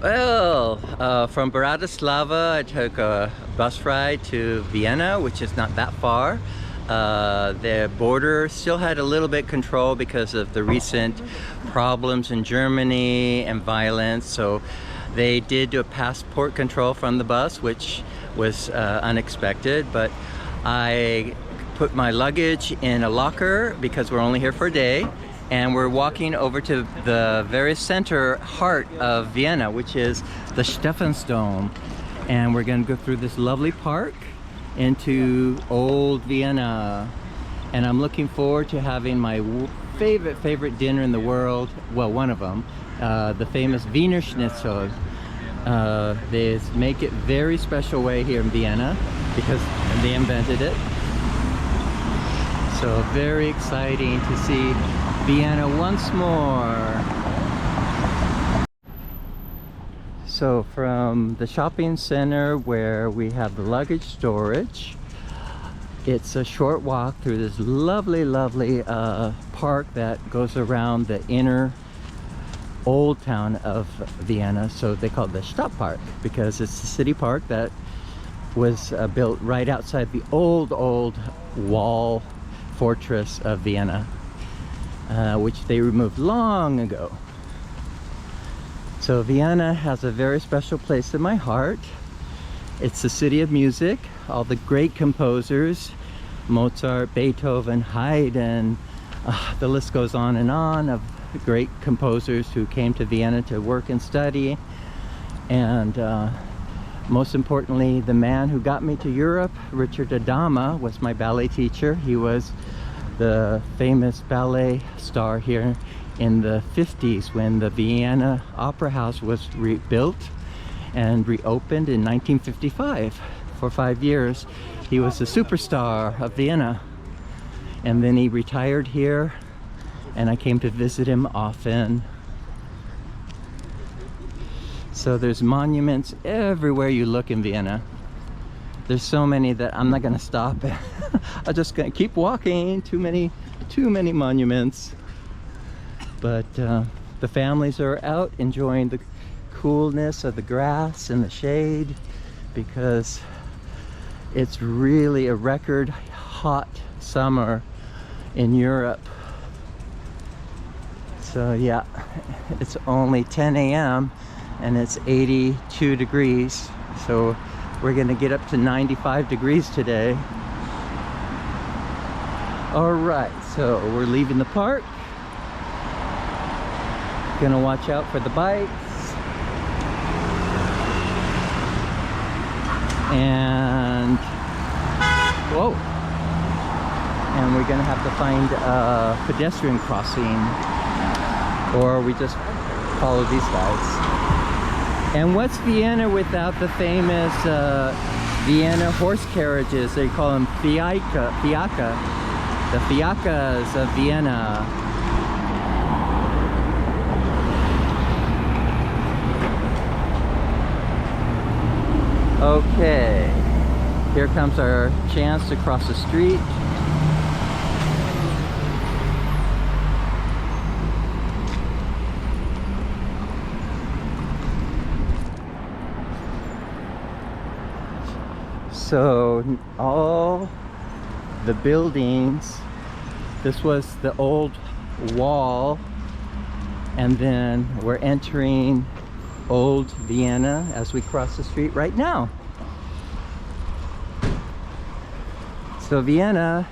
Well, from Bratislava, I took a bus ride to Vienna, which is not that far. The border still had a little bit control because of the recent problems in Germany and violence. So they did do a passport control from the bus, which was unexpected. But I put my luggage in a locker because we're only here for a day. And we're walking over to the very center heart of Vienna, which is the Stephansdom. And we're going to go through this lovely park into old Vienna. And I'm looking forward to having my favorite dinner in the world. Well, one of them, the famous Wiener Schnitzel. They make it very special way here in Vienna because they invented it. So very exciting to see Vienna once more. So from the shopping center where we have the luggage storage, it's a short walk through this lovely park that goes around the inner old town of Vienna. So they call it the Stadtpark because it's the city park that was built right outside the old wall fortress of Vienna. Which they removed long ago. So Vienna has a very special place in my heart. It's the city of music. All the great composers, Mozart, Beethoven, Haydn, the list goes on of great composers who came to Vienna to work and study. And most importantly, the man who got me to Europe, Richard Adama, was my ballet teacher. He was the famous ballet star here in the 50s when the Vienna Opera House was rebuilt and reopened in 1955. For 5 years he was the superstar of Vienna, and then he retired here and I came to visit him often. So there's monuments everywhere you look in Vienna. There's so many that I'm not gonna stop. I'm just gonna keep walking. Too many monuments. But the families are out enjoying the coolness of the grass and the shade because it's really a record hot summer in Europe. So yeah, it's only 10 a.m. and it's 82 degrees. So we're gonna get up to 95 degrees today. All right, so we're leaving the park. Gonna watch out for the bikes. And, whoa. And we're gonna have to find a pedestrian crossing, or we just follow these guys. And what's Vienna without the famous Vienna horse carriages? They call them Fiaca. The Fiacas of Vienna. Okay, here comes our chance to cross the street. So all the buildings, this was the old wall, and then we're entering old Vienna as we cross the street right now. So Vienna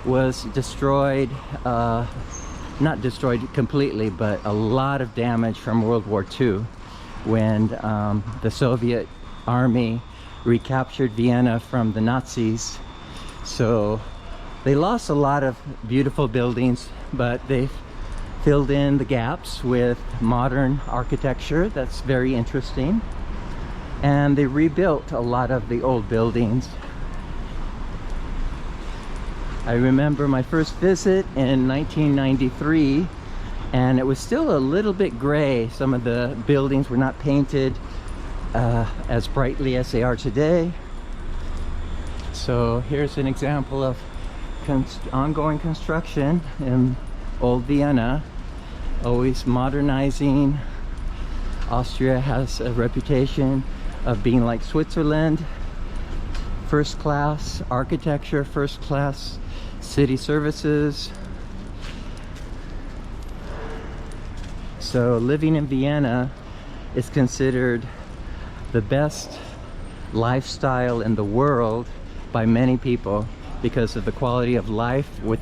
was destroyed, not destroyed completely, but a lot of damage from World War II when the Soviet army recaptured Vienna from the Nazis. So they lost a lot of beautiful buildings, but they've filled in the gaps with modern architecture that's very interesting, and they rebuilt a lot of the old buildings. I remember my first visit in 1993, and it was still a little bit gray. Some of the buildings were not painted as brightly as they are today. So here's an example of ongoing construction in old Vienna, always modernizing Austria has a reputation of being like Switzerland. First class architecture, first class city services. So living in Vienna is considered the best lifestyle in the world by many people because of the quality of life with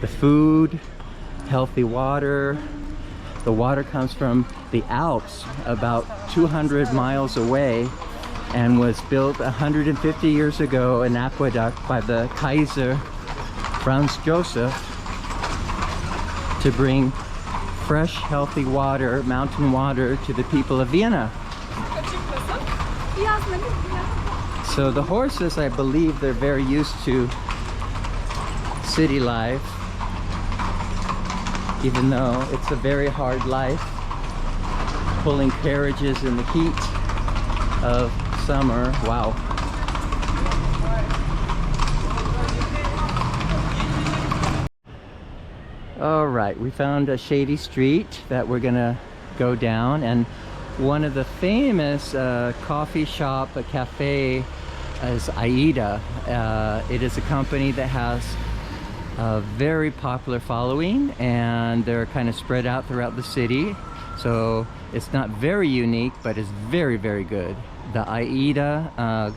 the food, healthy water. The water comes from the Alps about 200 miles away and was built 150 years ago, an aqueduct by the Kaiser Franz Joseph, to bring fresh, healthy water, mountain water, to the people of Vienna. So the horses, I believe, they're very used to city life, even though it's a very hard life, pulling carriages in the heat of summer. Wow. All right, we found a shady street that we're gonna go down, and one of the famous coffee shop, a cafe, is Aida. It is a company that has a very popular following, and they're kind of spread out throughout the city. So it's not very unique, but it's very, very good. The Aida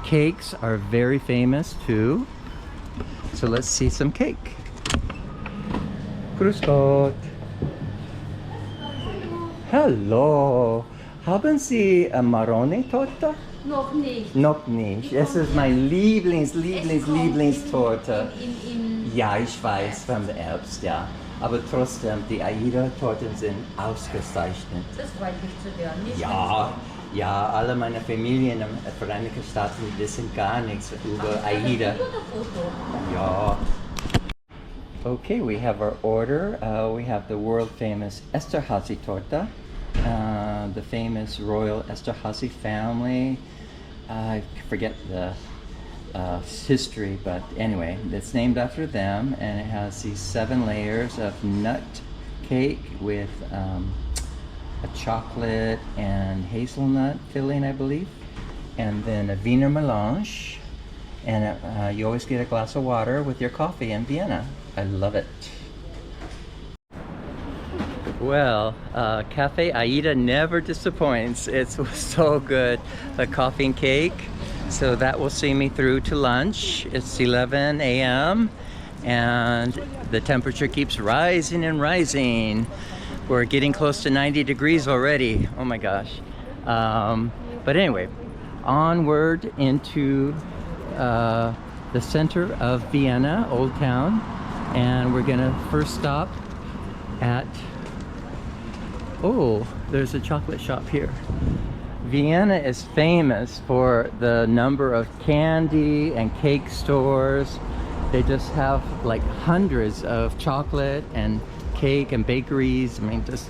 cakes are very famous too. So let's see some cake. Grüß Gott. Hallo. Haben Sie Maroni-Torte? Noch nicht. Noch nicht. Es ist mein Lieblingstorte. Ja, ich weiß, vom Herbst, ja. Aber trotzdem, die Aida-Torten sind ausgezeichnet. Das freut mich zu hören. Nicht Ja, ja, alle meine Familie in den Vereinigten Staaten wissen gar nichts über Aida. Ja. Okay, we have our order. We have the world famous Esterhazy torta, the famous royal Esterhazy family. I forget the history, but anyway, it's named after them, and it has these 7 layers of nut cake with a chocolate and hazelnut filling, I believe, and then a Wiener melange, and you always get a glass of water with your coffee in Vienna. I love it. Well, Cafe Aida never disappoints. It's so good. The coffee and cake. So that will see me through to lunch. It's 11 a.m. and the temperature keeps rising and rising. We're getting close to 90 degrees already. Oh my gosh. But anyway, onward into the center of Vienna, Old Town. And we're gonna first stop at, oh, there's a chocolate shop here. Vienna is famous for the number of candy and cake stores. They just have like hundreds of chocolate and cake and bakeries. I mean, just,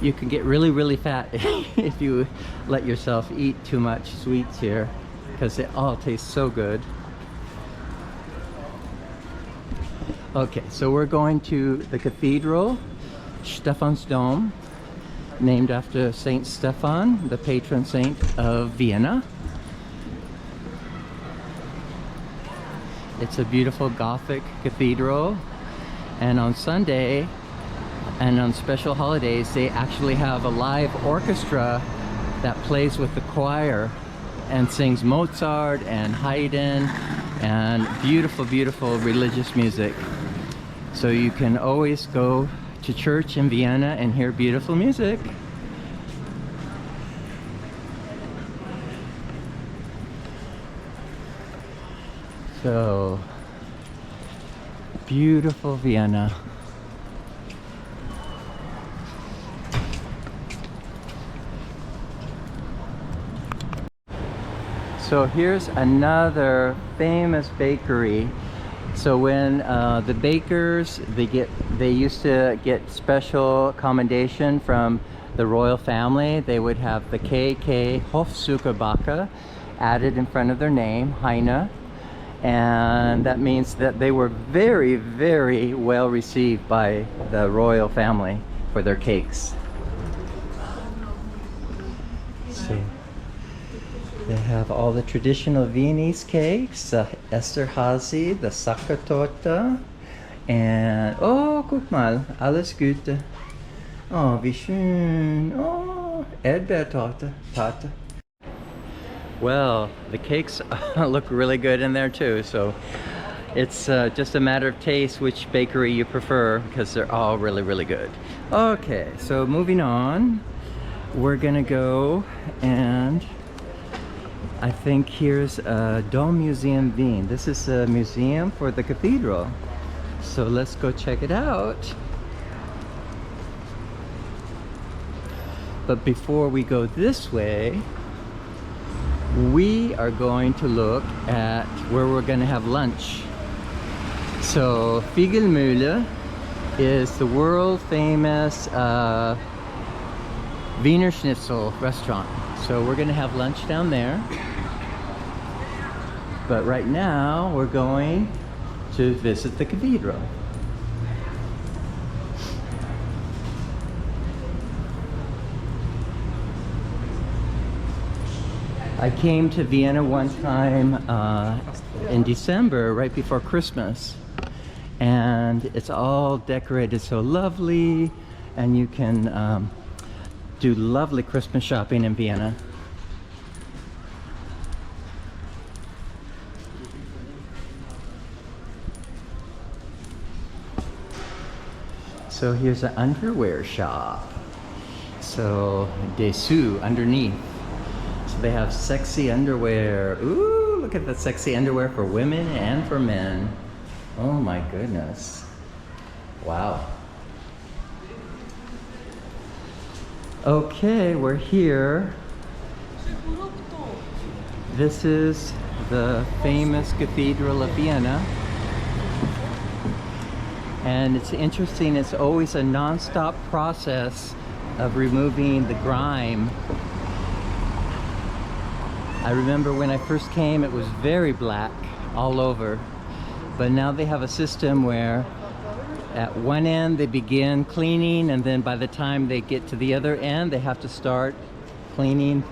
you can get really, really fat if you let yourself eat too much sweets here, because it all tastes so good. Okay, so we're going to the cathedral, Stephansdom, named after Saint Stephan, the patron saint of Vienna. It's a beautiful Gothic cathedral, and on Sunday and on special holidays they actually have a live orchestra that plays with the choir and sings Mozart and Haydn and beautiful, beautiful religious music. So you can always go to church in Vienna and hear beautiful music. So, beautiful Vienna. So here's another famous bakery. So when the bakers, they used to get special commendation from the royal family. They would have the KK Hofzuckerbacke added in front of their name, Heine, and that means that they were very, very well received by the royal family for their cakes. So they have all the traditional Viennese cakes, the Esterhazy, the Sackertorte, and oh, guck mal, alles Gute. Oh, wie schön. Oh, Erdbeertorte. Torte. Well, the cakes look really good in there too, so it's just a matter of taste which bakery you prefer, because they're all really, really good. Okay, so moving on, we're gonna go, and I think here's a Dom Museum Wien. This is a museum for the cathedral. So let's go check it out. But before we go this way, we are going to look at where we're going to have lunch. So Fiegelmühle is the world famous Wiener Schnitzel restaurant. So we're going to have lunch down there. But right now we're going to visit the cathedral. I came to Vienna one time in December, right before Christmas, and it's all decorated so lovely, and you can do lovely Christmas shopping in Vienna. So here's an underwear shop. So dessous, underneath. So they have sexy underwear. Ooh, look at the sexy underwear for women and for men. Oh my goodness. Wow. Okay, we're here. This is the famous Cathedral of Vienna. And it's interesting, it's always a non-stop process of removing the grime. I remember when I first came, it was very black all over. But now they have a system where at one end they begin cleaning, and then by the time they get to the other end, they have to start cleaning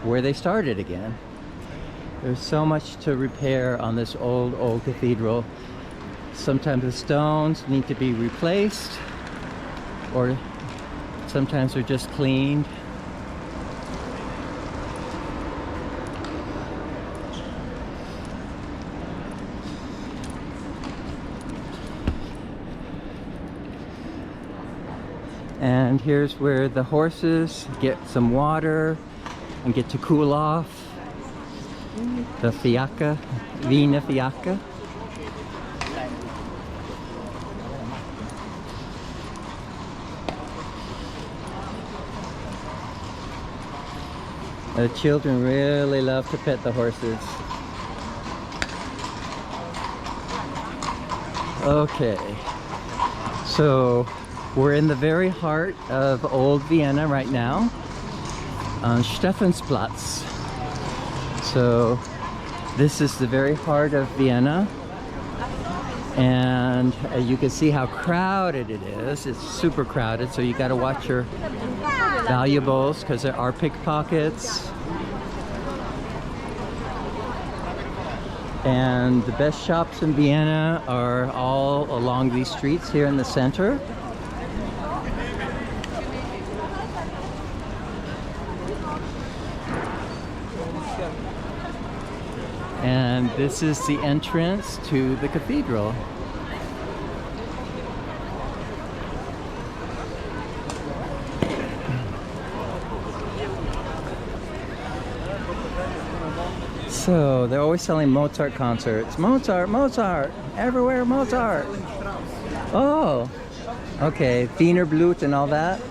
where they started again. There's so much to repair on this old cathedral. Sometimes the stones need to be replaced, or sometimes they're just cleaned. And here's where the horses get some water and get to cool off. The Fiacre, Wiener Fiacre. The children really love to pet the horses. Okay, so we're in the very heart of old Vienna right now, on Stephansplatz. So this is the very heart of Vienna, and you can see how crowded it is. It's super crowded, so you got to watch your valuables because there are pickpockets. And the best shops in Vienna are all along these streets here in the center. And this is the entrance to the cathedral. So they're always selling Mozart concerts. Mozart, Mozart, everywhere Mozart. Oh, okay, Wiener Blut and all that.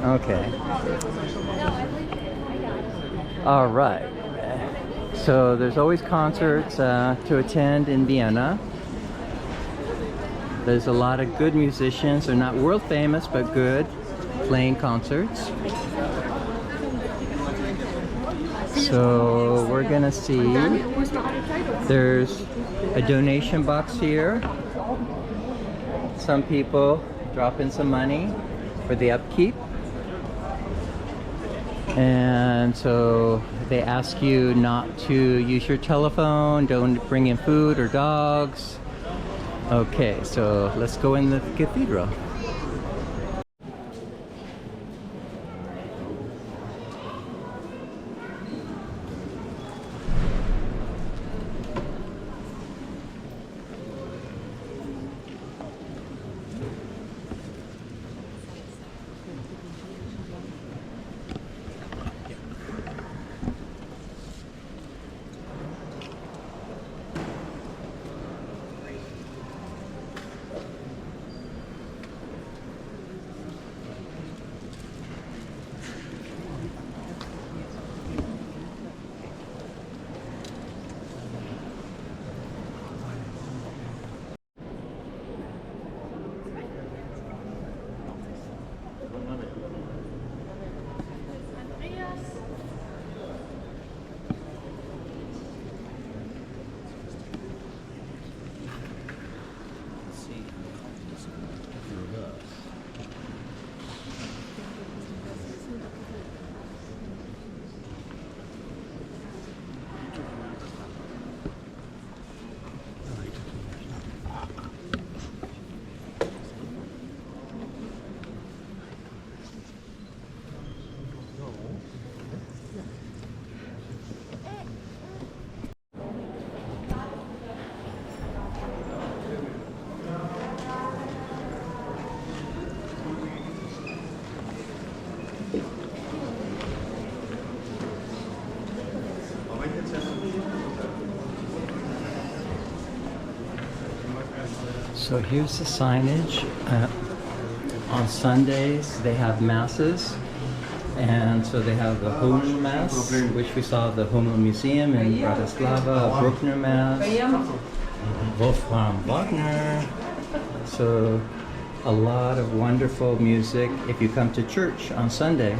Okay. All right. So there's always concerts to attend in Vienna. There's a lot of good musicians. They're not world famous, but good, playing concerts. So we're gonna see, there's a donation box here. Some people drop in some money for the upkeep. And so they ask you not to use your telephone, don't bring in food or dogs. Okay, so let's go in the cathedral. So here's the signage. On Sundays they have masses, and so they have the Hummel Mass, which we saw at the Hummel Museum in Bratislava, a Bruckner Mass, Wolfgang Wagner. So a lot of wonderful music if you come to church on Sunday.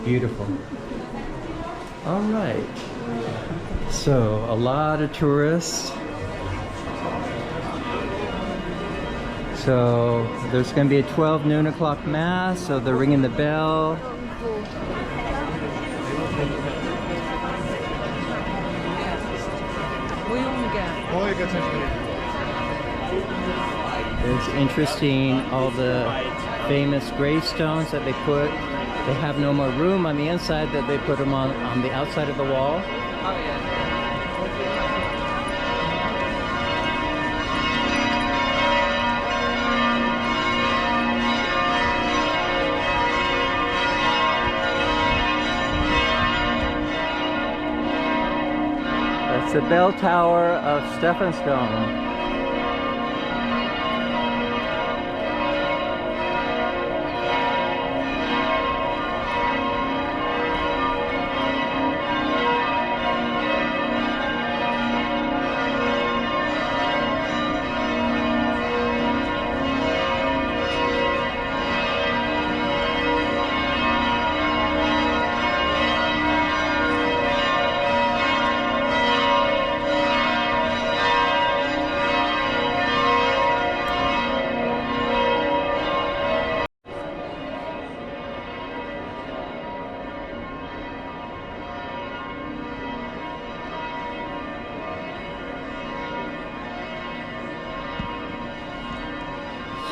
Beautiful. All right. So a lot of tourists. So there's going to be a 12 noon o'clock mass, so they're ringing the bell. It's interesting, all the famous gravestones that they put. They have no more room on the inside, that they put them on the outside of the wall. Oh yeah. That's the bell tower of Stephenstone.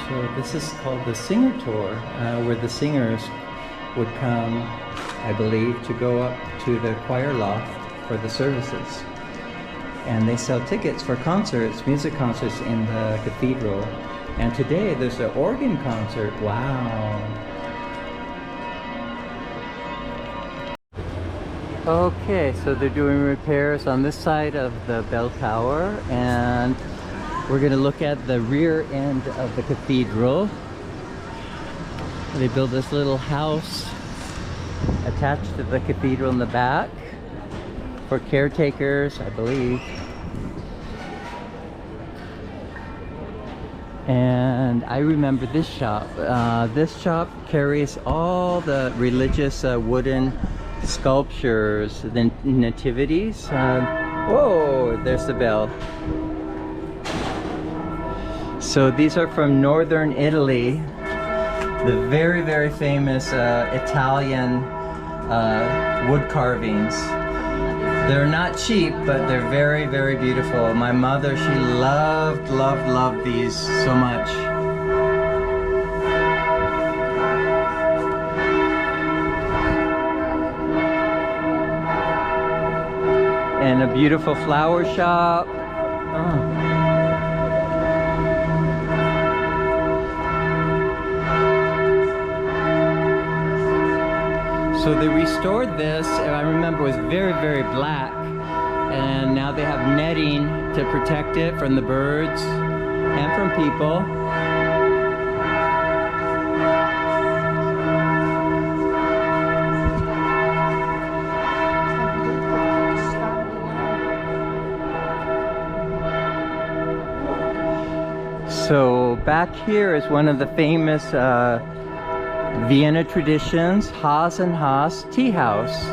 So this is called the Singer Tour, where the singers would come, I believe, to go up to the choir loft for the services. And they sell tickets for concerts, music concerts in the cathedral. And today there's an organ concert. Wow. Okay, so they're doing repairs on this side of the bell tower, and we're going to look at the rear end of the cathedral. They built this little house attached to the cathedral in the back for caretakers, I believe. And I remember this shop. This shop carries all the religious wooden sculptures, the nativities. Whoa, there's the bell. So these are from northern Italy, the very, very famous Italian wood carvings. They're not cheap, but they're very, very beautiful. My mother, she loved these so much. And a beautiful flower shop. Oh. So they restored this, I remember it was very, very black, and now they have netting to protect it from the birds and from people. So back here is one of the famous Vienna traditions, Haas and Haas tea house.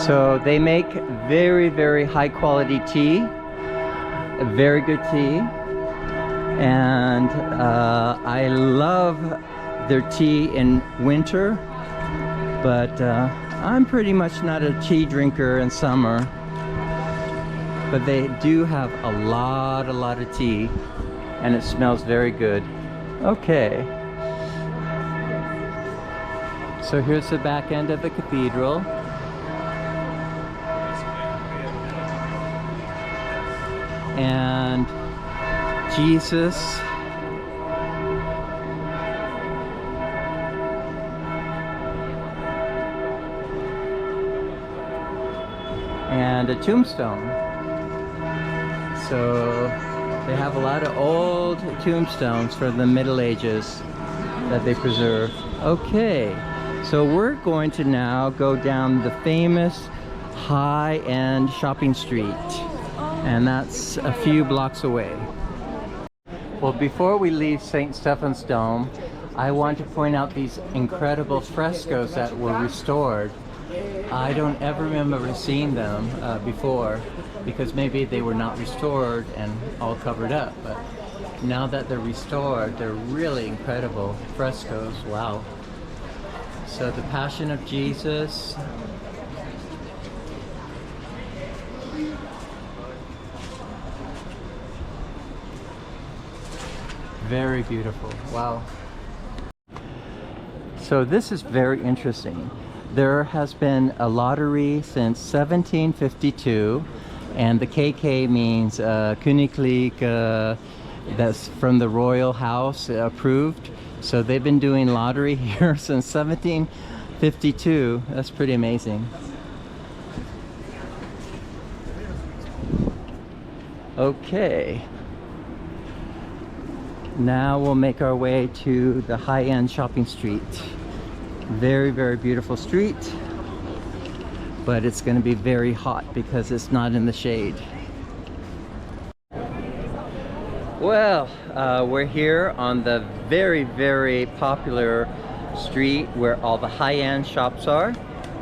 So they make very, very high quality tea, a very good tea, and I love their tea in winter, but I'm pretty much not a tea drinker in summer. But they do have a lot of tea, and it smells very good. Okay. So here's the back end of the cathedral. And Jesus and a tombstone. So they have a lot of old tombstones from the Middle Ages that they preserve. Okay. So we're going to now go down the famous high-end shopping street, and that's a few blocks away. Well, before we leave St. Stephen's Dome, I want to point out these incredible frescoes that were restored. I don't ever remember seeing them before, because maybe they were not restored and all covered up, but now that they're restored, they're really incredible frescoes. Wow. So the Passion of Jesus. Very beautiful. Wow. So this is very interesting. There has been a lottery since 1752, and the KK means Königlich, that's from the royal house, approved. So they've been doing lottery here since 1752. That's pretty amazing. Okay. Now we'll make our way to the high-end shopping street. Very, very beautiful street. But it's going to be very hot because it's not in the shade. Well, we're here on the very, very popular street where all the high-end shops are,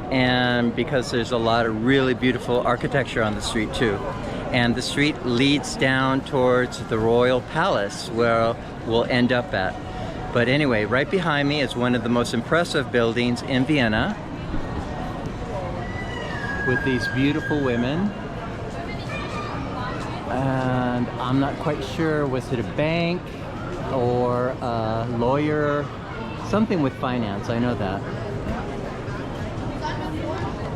and because there's a lot of really beautiful architecture on the street too. And the street leads down towards the Royal Palace where we'll end up at. But anyway, right behind me is one of the most impressive buildings in Vienna with these beautiful women. And I'm not quite sure, was it a bank or a lawyer? Something with finance, I know that.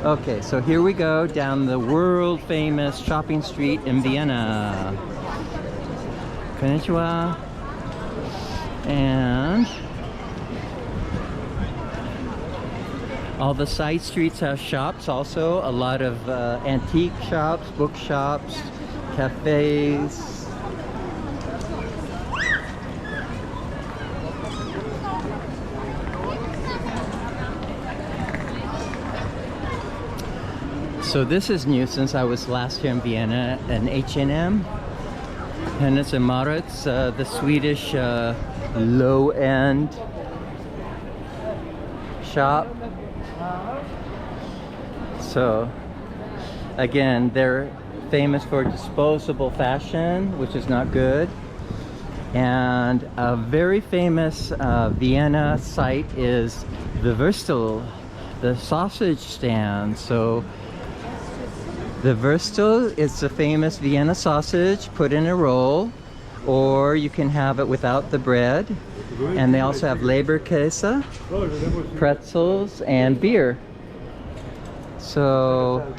Okay, so here we go down the world famous shopping street in Vienna. Konnichiwa. And all the side streets have shops also, a lot of antique shops, bookshops, cafes. So this is new since I was last here in Vienna, an H&M, and it's a Maritz, the Swedish low-end shop. So again, they're famous for disposable fashion, which is not good. And a very famous Vienna site is the the sausage stand. So the Würstel is the famous Vienna sausage put in a roll, or you can have it without the bread. And they also have Leberkäse, pretzels, and beer. So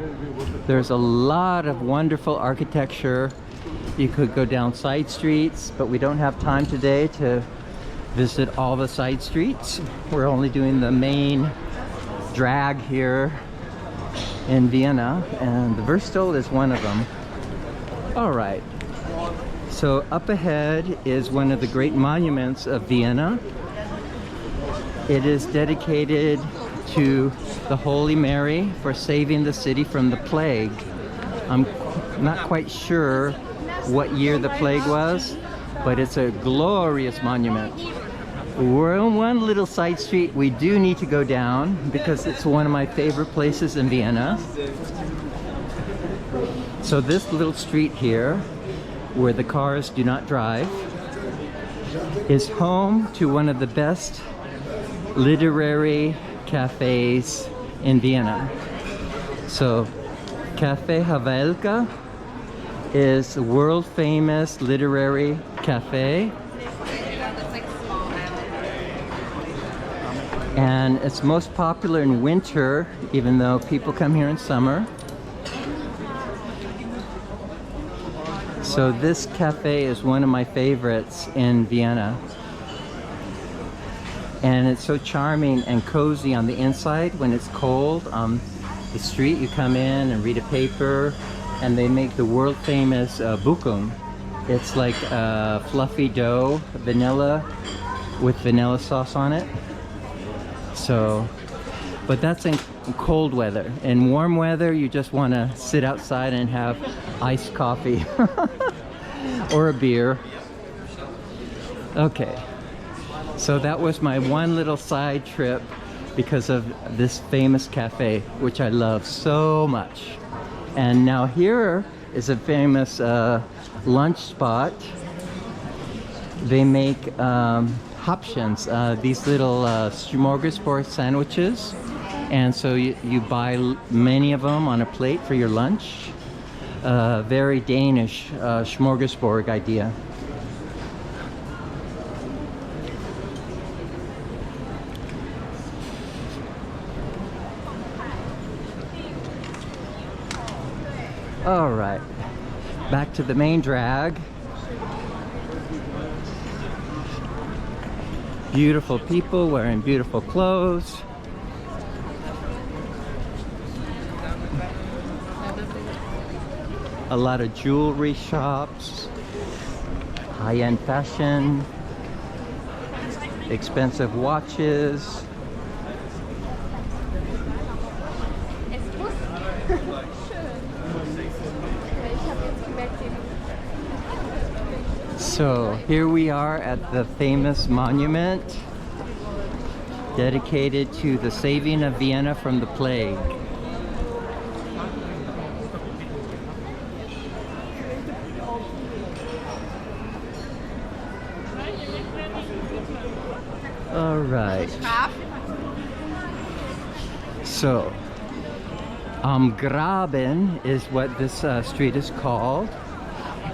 there's a lot of wonderful architecture. You could go down side streets, but we don't have time today to visit all the side streets. We're only doing the main drag here in Vienna, and the Würstel is one of them. All right, so up ahead is one of the great monuments of Vienna. It is dedicated to the Holy Mary for saving the city from the plague. I'm not quite sure what year the plague was, but it's a glorious monument. We're on one little side street we do need to go down because it's one of my favorite places in Vienna. So this little street here, where the cars do not drive, is home to one of the best literary cafes in Vienna. So Cafe Havelka is a world famous literary cafe, and it's most popular in winter, even though people come here in summer. So this cafe is one of my favorites in Vienna, and it's so charming and cozy on the inside. When it's cold on the street, you come in and read a paper, and they make the world famous Bukum. It's like fluffy dough, vanilla, with vanilla sauce on it. So, but that's in cold weather. In warm weather, you just want to sit outside and have iced coffee or a beer. Okay, so that was my one little side trip because of this famous cafe, which I love so much. And now here is a famous lunch spot. They make Hapschens, these little smorgasbord sandwiches, and so you buy many of them on a plate for your lunch. Very Danish smorgasbord idea. All right, back to the main drag. Beautiful people wearing beautiful clothes. A lot of jewelry shops, high-end fashion, expensive watches. So here we are at the famous monument dedicated to the saving of Vienna from the plague. All right. So, Am Graben is what this street is called.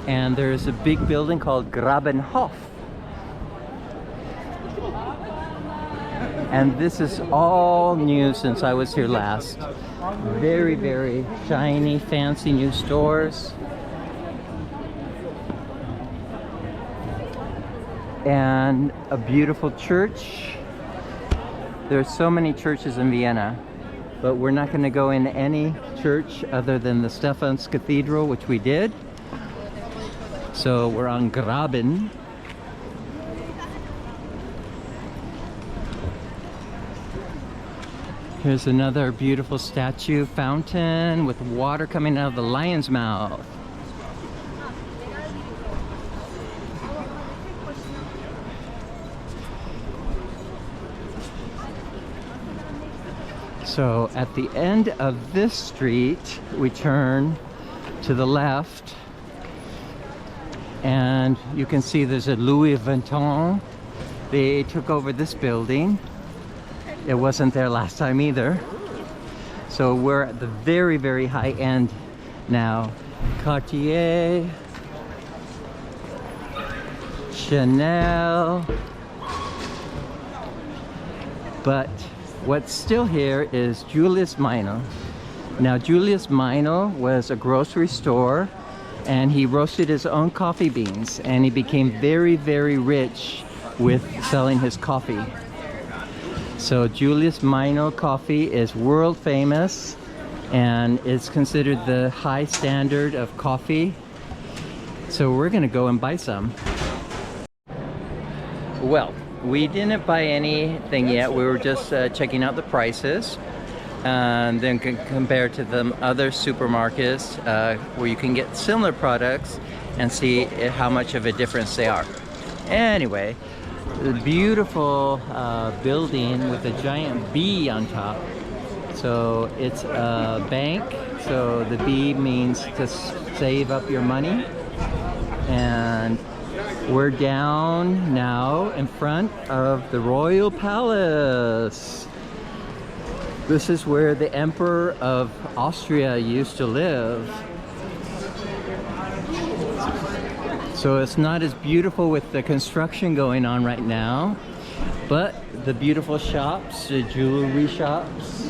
And there's a big building called Grabenhof. And this is all new since I was here last. Very, very shiny, fancy new stores. And a beautiful church. There's so many churches in Vienna, but we're not going to go in any church other than the Stephan's Cathedral, which we did. So we're on Graben. Here's another beautiful statue fountain with water coming out of the lion's mouth. So at the end of this street, we turn to the left, and you can see there's a Louis Vuitton. They took over this building. It wasn't there last time either. So we're at the very, very high end now. Cartier, Chanel. But what's still here is Julius Meinl. Now Julius Meinl was a grocery store and he roasted his own coffee beans and he became very, very rich with selling his coffee. So Julius Meinl coffee is world famous and it's considered the high standard of coffee. So we're gonna go and buy some. Well, we didn't buy anything yet. We were just checking out the prices and then compare to the other supermarkets where you can get similar products and see how much of a difference they are. Anyway, the beautiful building with a giant B on top. So it's a bank, so the B means to save up your money. And we're down now in front of the Royal Palace. This is where the Emperor of Austria used to live. So it's not as beautiful with the construction going on right now, but the beautiful shops, the jewelry shops.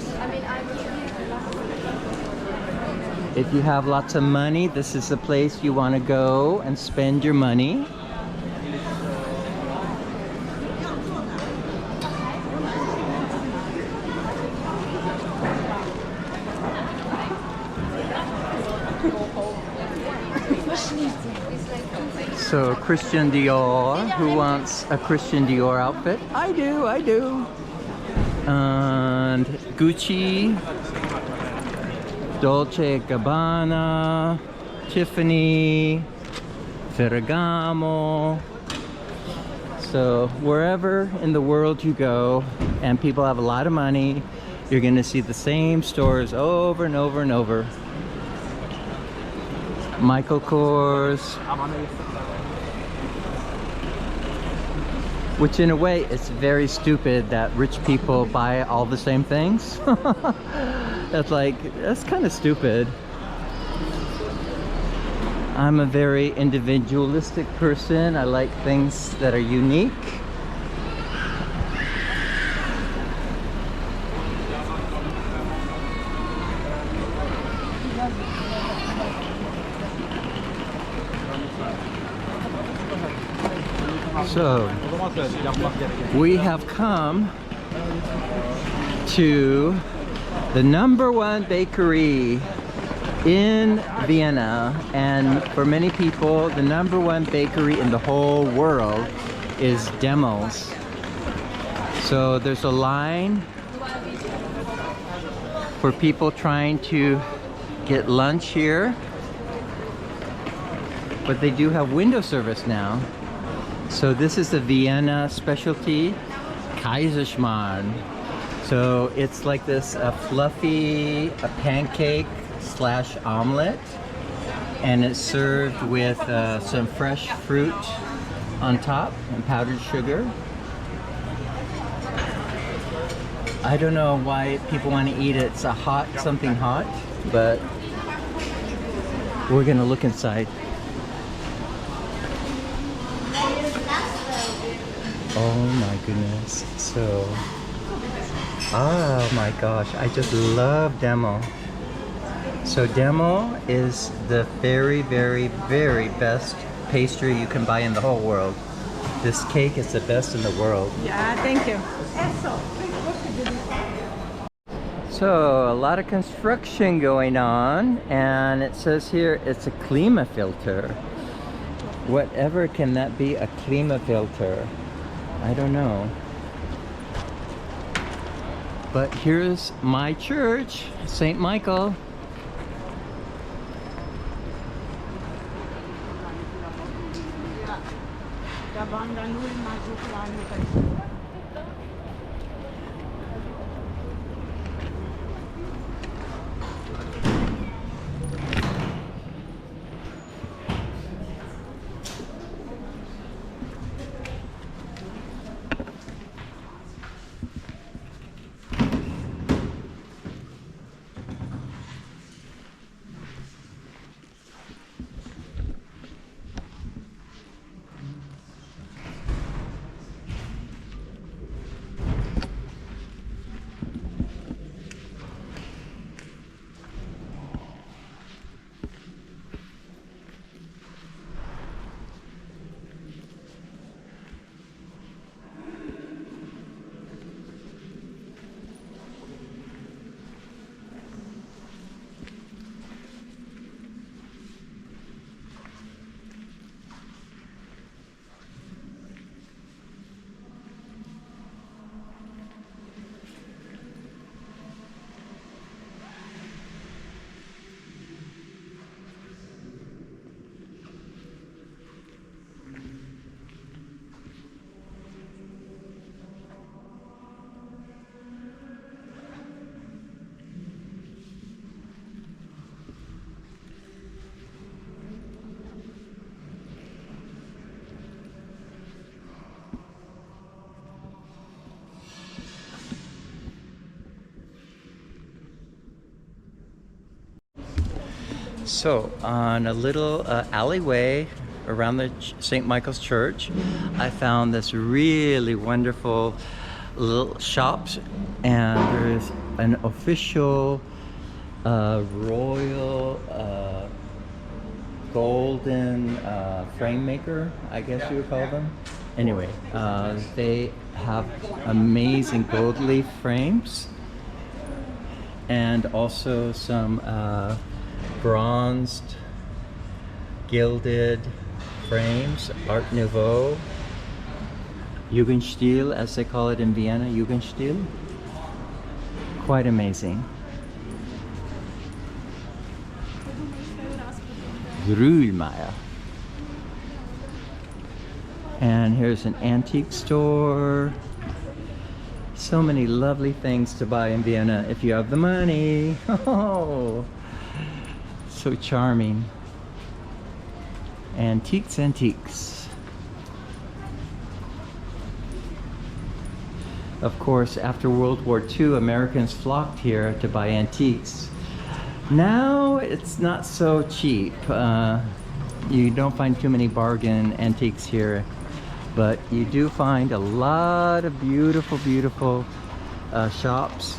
If you have lots of money, this is the place you want to go and spend your money. So Christian Dior, who wants a Christian Dior outfit? I do, I do. And Gucci, Dolce & Gabbana, Tiffany, Ferragamo. So wherever in the world you go and people have a lot of money, you're gonna see the same stores over and over and over. Michael Kors. Which in a way, it's very stupid that rich people buy all the same things. That's kind of stupid. I'm a very individualistic person. I like things that are unique. So we have come to the #1 bakery in Vienna, and for many people the #1 bakery in the whole world is Demmel's. So there's a line for people trying to get lunch here, but they do have window service now. So this is the Vienna specialty, Kaiserschmarrn. So it's like this fluffy pancake slash omelet, and it's served with some fresh fruit on top and powdered sugar. I don't know why people want to eat it. It's something hot, but we're gonna look inside. Oh my goodness. So, oh my gosh, I just love Demo. So Demo is the very, very, very best pastry you can buy in the whole world. This cake is the best in the world. Yeah, thank you. So a lot of construction going on, and it says here it's a klima filter. Whatever can that be, a klima filter? I don't know. But here's my church, St. Michael. So on a little alleyway around the St. Michael's Church, I found this really wonderful little shops, and there's an official royal golden frame maker, I guess you would call them. Anyway, they have amazing gold leaf frames, and also some bronzed, gilded frames, Art Nouveau, Jugendstil, as they call it in Vienna, Jugendstil. Quite amazing. Grühlmeier. And here's an antique store. So many lovely things to buy in Vienna if you have the money. Oh, so charming. Antiques, antiques. Of course, after World War II, Americans flocked here to buy antiques. Now it's not so cheap. You don't find too many bargain antiques here, but you do find a lot of beautiful, beautiful shops.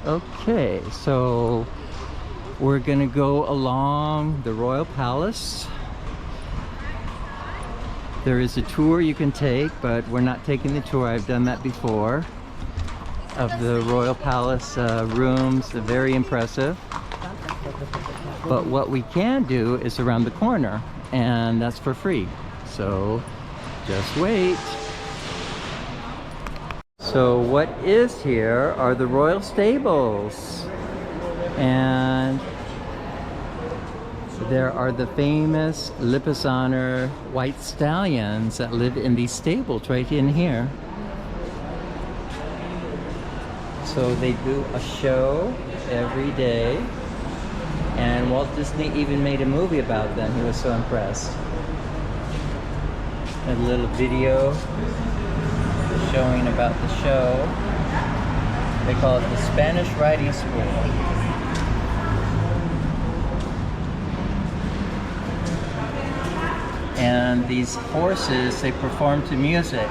Okay, so we're gonna go along the Royal Palace. There is a tour you can take, but we're not taking the tour. I've done that before, of the Royal Palace rooms. They're very impressive. But what we can do is around the corner, and that's for free. So just wait. So what is here are the royal stables, and there are the famous Lipizzaner white stallions that live in these stables right in here. So they do a show every day, and Walt Disney even made a movie about them. He was so impressed. A little video showing about the show. They call it the Spanish Riding School. And these horses, they perform to music.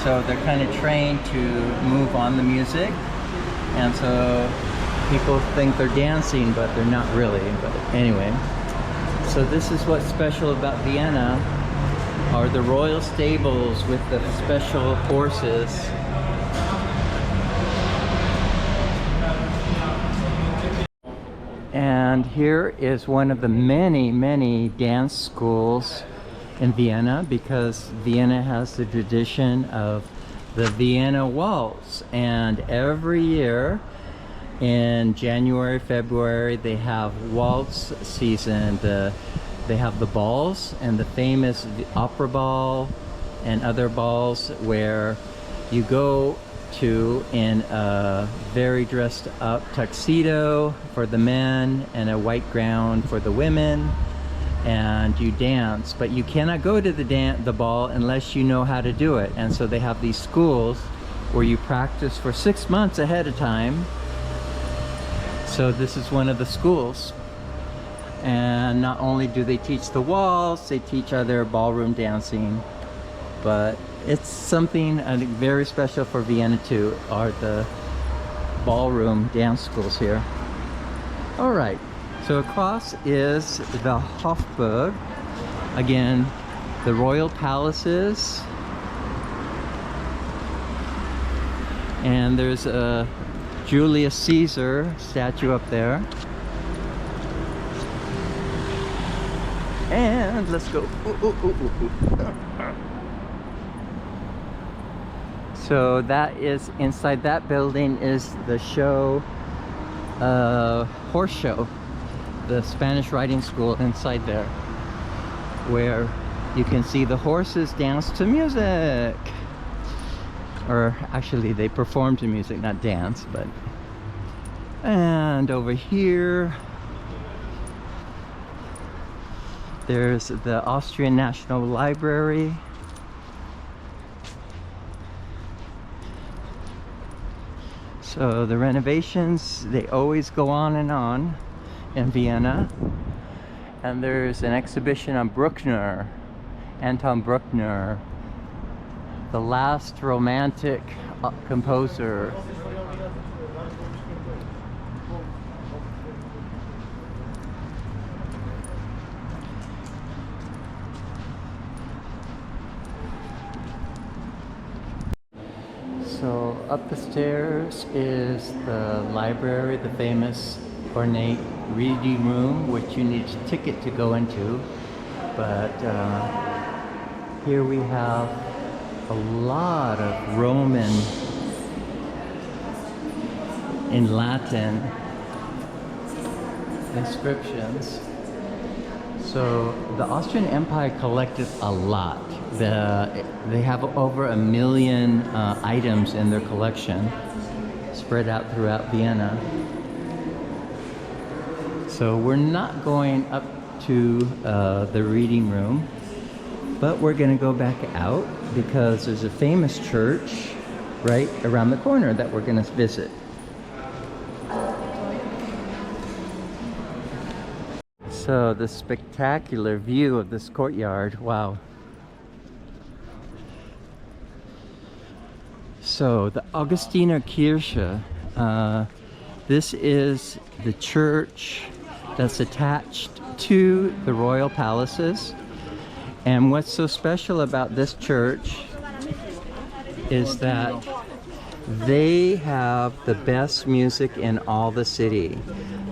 So they're kind of trained to move on the music. And so people think they're dancing, but they're not really. But anyway, so this is what's special about Vienna, are the royal stables with the special horses. And here is one of the many, many dance schools in Vienna, because Vienna has the tradition of the Vienna Waltz, and every year in January, February, they have waltz season. They have the balls, and the famous opera ball and other balls where you go to in a very dressed up tuxedo for the men and a white gown for the women, and you dance. But you cannot go to the ball unless you know how to do it. And so they have these schools where you practice for 6 months ahead of time. So this is one of the schools. And not only do they teach the waltz, they teach other ballroom dancing, but it's something very special for Vienna too, are the ballroom dance schools here. All right, so across is the Hofburg, again, the royal palaces, and there's a Julius Caesar statue up there. And let's go. So that is, inside that building is the show, horse show, the Spanish riding school inside there, where you can see the horses dance to music. Or actually they perform to music, not dance, but And over here, there's the Austrian National Library. So the renovations, they always go on in Vienna. And there's an exhibition on Bruckner, Anton Bruckner, the last romantic composer. So up the stairs is the library, the famous ornate reading room, which you need a ticket to go into. But here we have a lot of Roman in Latin inscriptions. So the Austrian Empire collected a lot. They have over 1 million items in their collection, spread out throughout Vienna. So we're not going up to the reading room, but we're going to go back out because there's a famous church right around the corner that we're going to visit. So the spectacular view of this courtyard, wow. So the Augustiner Kirche, this is the church that's attached to the royal palaces. And what's so special about this church is that they have the best music in all the city.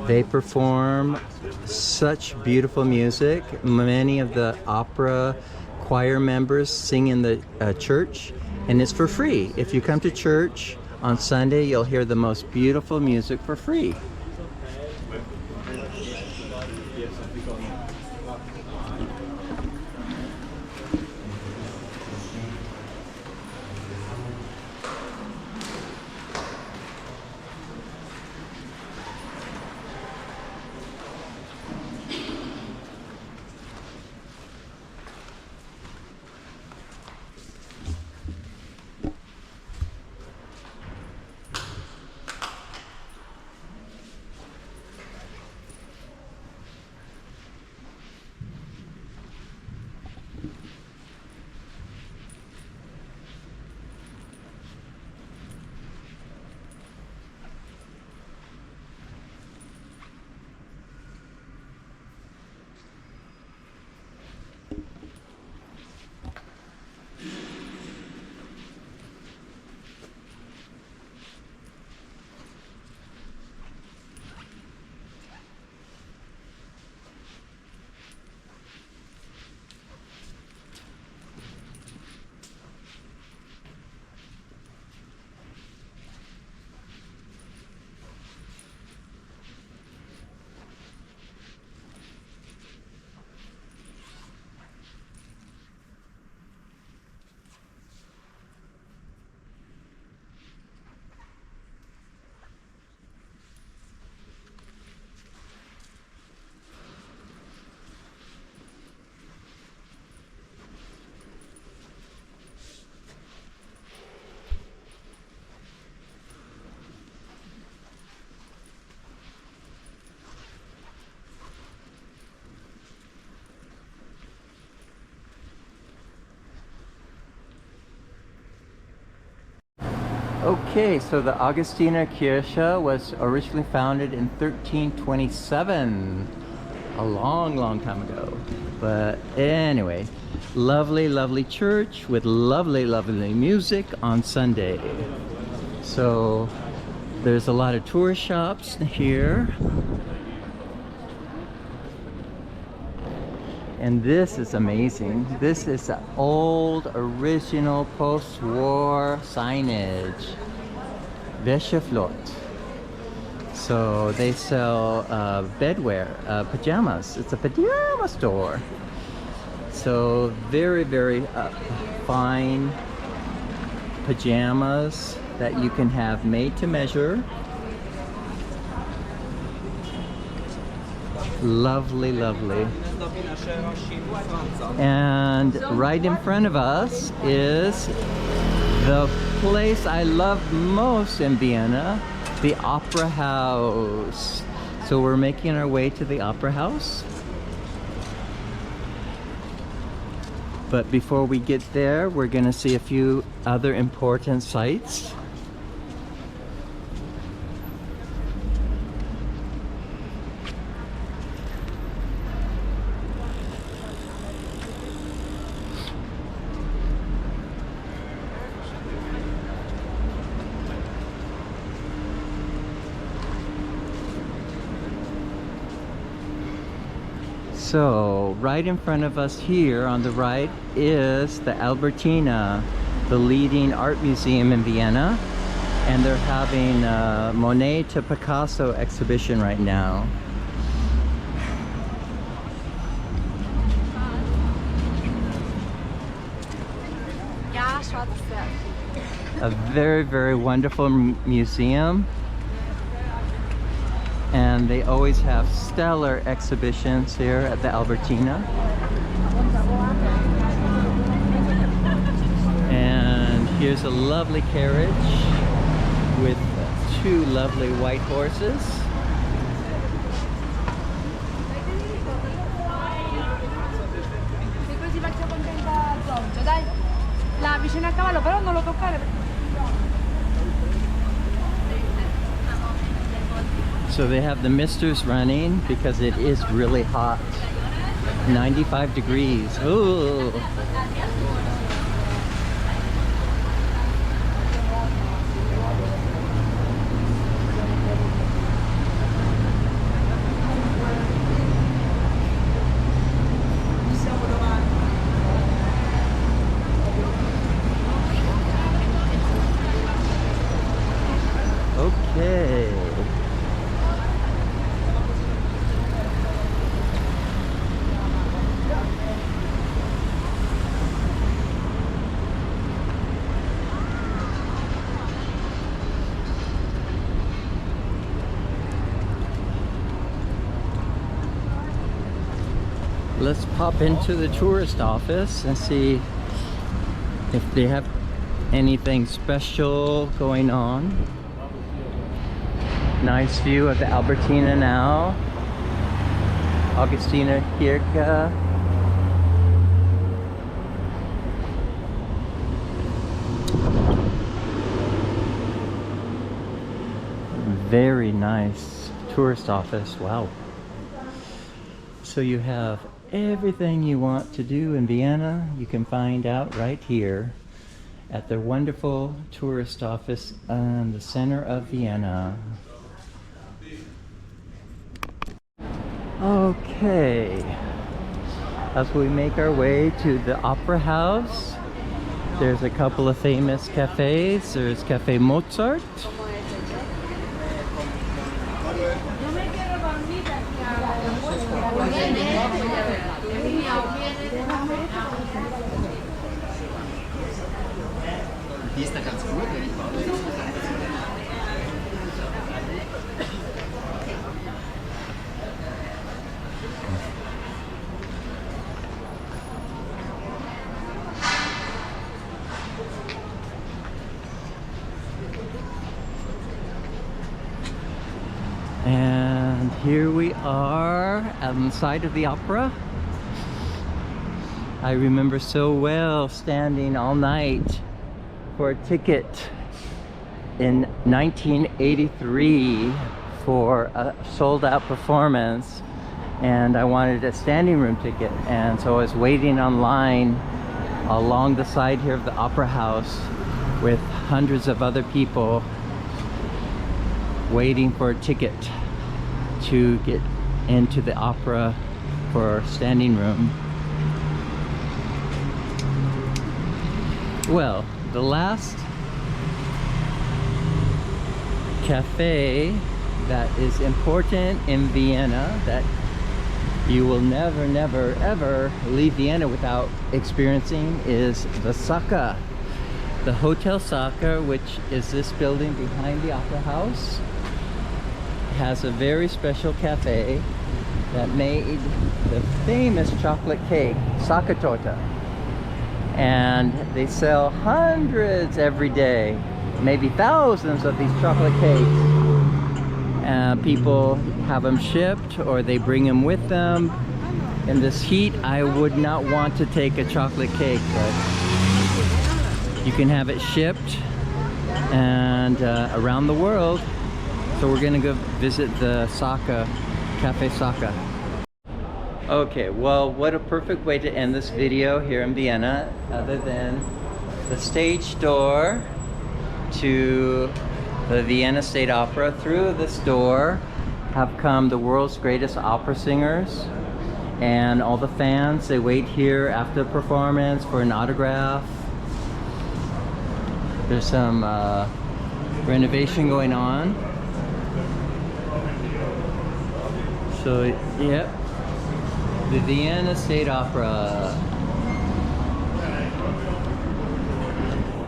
They perform such beautiful music. Many of the opera choir members sing in the church, and it's for free. If you come to church on Sunday, you'll hear the most beautiful music for free. Okay, so the Augustiner Kirche was originally founded in 1327, a long, long time ago. But anyway, lovely, lovely church with lovely, lovely music on Sunday. So there's a lot of tourist shops here. And this is amazing. This is an old, original post-war signage. Wäscheflott. So they sell bedwear, pajamas. It's a pajama store. So very, very fine pajamas that you can have made to measure. Lovely, lovely. And right in front of us is the place I love most in Vienna, the Opera House. So we're making our way to the Opera House. But before we get there, we're gonna see a few other important sites. So, right in front of us here on the right is the Albertina, the leading art museum in Vienna. And they're having a Monet to Picasso exhibition right now. A very, very wonderful museum. And they always have stellar exhibitions here at the Albertina. And here's a lovely carriage with two lovely white horses. So they have the misters running because it is really hot. 95 degrees. Ooh. Okay. Let's pop into the tourist office and see if they have anything special going on. Nice view of the Albertina now. Augustina Kirche. Very nice tourist office. Wow. So you have everything you want to do in Vienna, you can find out right here at the wonderful tourist office in the center of Vienna. Okay, as we make our way to the Opera House, there's a couple of famous cafes. There's Cafe Mozart. Die ist da ganz gut, wenn ich mal. And here we are on the side of the opera. I remember so well standing all night for a ticket in 1983 for a sold-out performance, and I wanted a standing room ticket, and so I was waiting online along the side here of the Opera House with hundreds of other people waiting for a ticket to get into the opera for standing room. Well, the last cafe that is important in Vienna that you will never ever leave Vienna without experiencing is the Saka. The Hotel Saka, which is this building behind the Opera House, has a very special cafe that made the famous chocolate cake, Sakatota. And they sell hundreds every day, maybe thousands of these chocolate cakes. People have them shipped or they bring them with them. In this heat, I would not want to take a chocolate cake, but you can have it shipped and around the world. So we're gonna go visit the Saka, Cafe Saka. Okay, well, what a perfect way to end this video here in Vienna, other than the stage door to the Vienna State Opera. Through this door have come the world's greatest opera singers, and all the fans, they wait here after the performance for an autograph. There's some renovation going on. So, yep. The Vienna State Opera.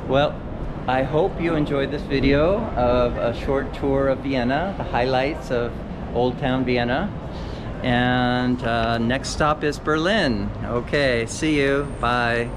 Well, I hope you enjoyed this video of a short tour of Vienna, the highlights of Old Town Vienna. And next stop is Berlin. Okay, see you. Bye.